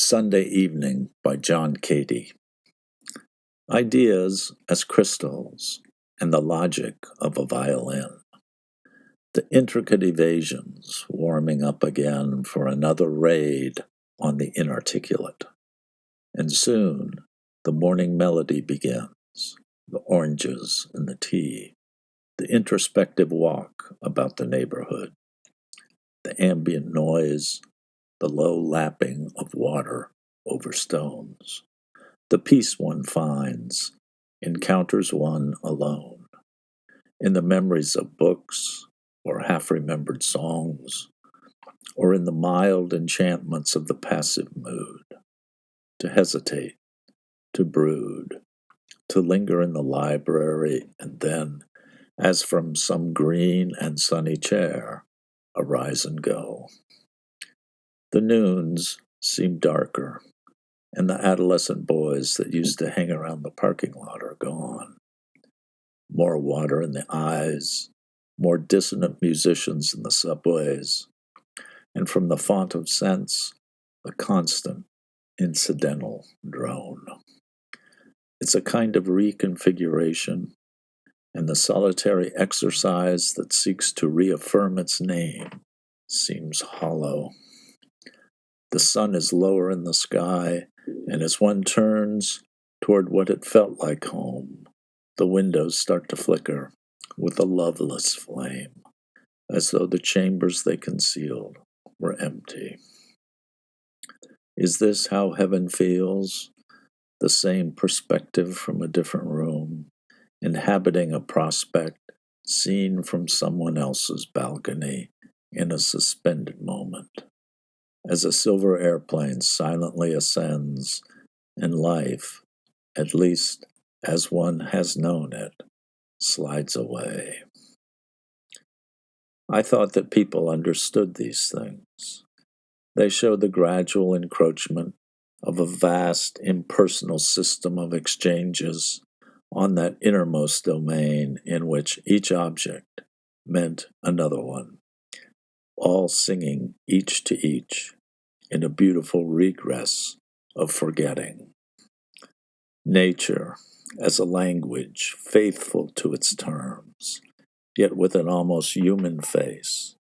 Sunday Evening by John Koethe. Ideas as crystals and the logic of a violin. The intricate evasions warming up again for another raid on the inarticulate. And soon the morning melody begins, the oranges and the tea, the introspective walk about the neighborhood, the ambient noise, the low lapping of water over stones, the peace one finds, encounters one alone, in the memories of books or half-remembered songs, or in the mild enchantments of the passive mood, to hesitate, to brood, to linger in the library, and then, as from some green and sunny chair, arise and go. The noons seem darker, and the adolescent boys that used to hang around the parking lot are gone. More water in the eyes, more dissonant musicians in the subways, and from the font of sense, a constant, incidental drone. It's a kind of reconfiguration, and the solitary exercise that seeks to reaffirm its name seems hollow. The sun is lower in the sky, and as one turns toward what it felt like home, the windows start to flicker with a loveless flame, as though the chambers they concealed were empty. Is this how heaven feels? The same perspective from a different room, inhabiting a prospect seen from someone else's balcony in a suspended moment, as a silver airplane silently ascends, and life, at least as one has known it, slides away. I thought that people understood these things. They show the gradual encroachment of a vast impersonal system of exchanges on that innermost domain in which each object meant another one, all singing each to each in a beautiful regress of forgetting. Nature as a language faithful to its terms, yet with an almost human face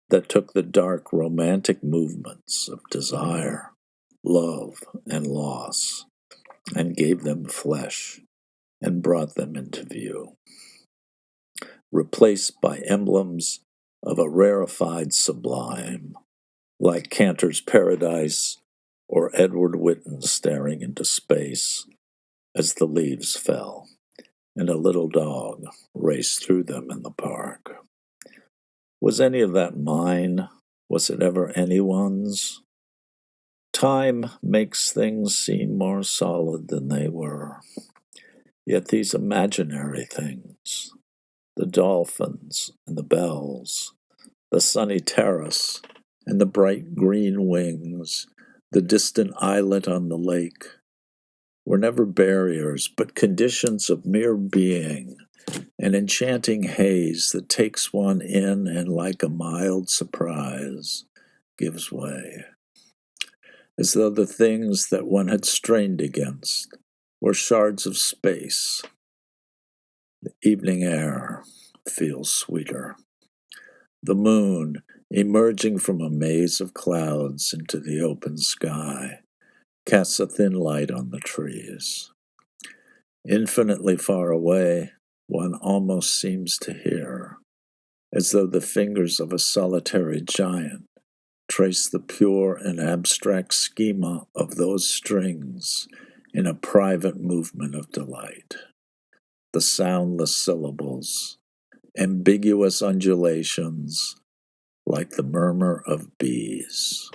that took the dark romantic movements of desire, love, and loss, and gave them flesh and brought them into view, replaced by emblems of a rarefied sublime, like Cantor's Paradise or Edward Whitton staring into space as the leaves fell and a little dog raced through them in the park. Was any of that mine? Was it ever anyone's? Time makes things seem more solid than they were. Yet these imaginary things, the dolphins and the bells, the sunny terrace and the bright green wings, the distant islet on the lake, were never barriers but conditions of mere being, an enchanting haze that takes one in and, like a mild surprise, gives way, as though the things that one had strained against were shards of space. The evening air feels sweeter. The moon, emerging from a maze of clouds into the open sky, casts a thin light on the trees. Infinitely far away, one almost seems to hear, as though the fingers of a solitary giant trace the pure and abstract schema of those strings in a private movement of delight. The soundless syllables, ambiguous undulations, like the murmur of bees.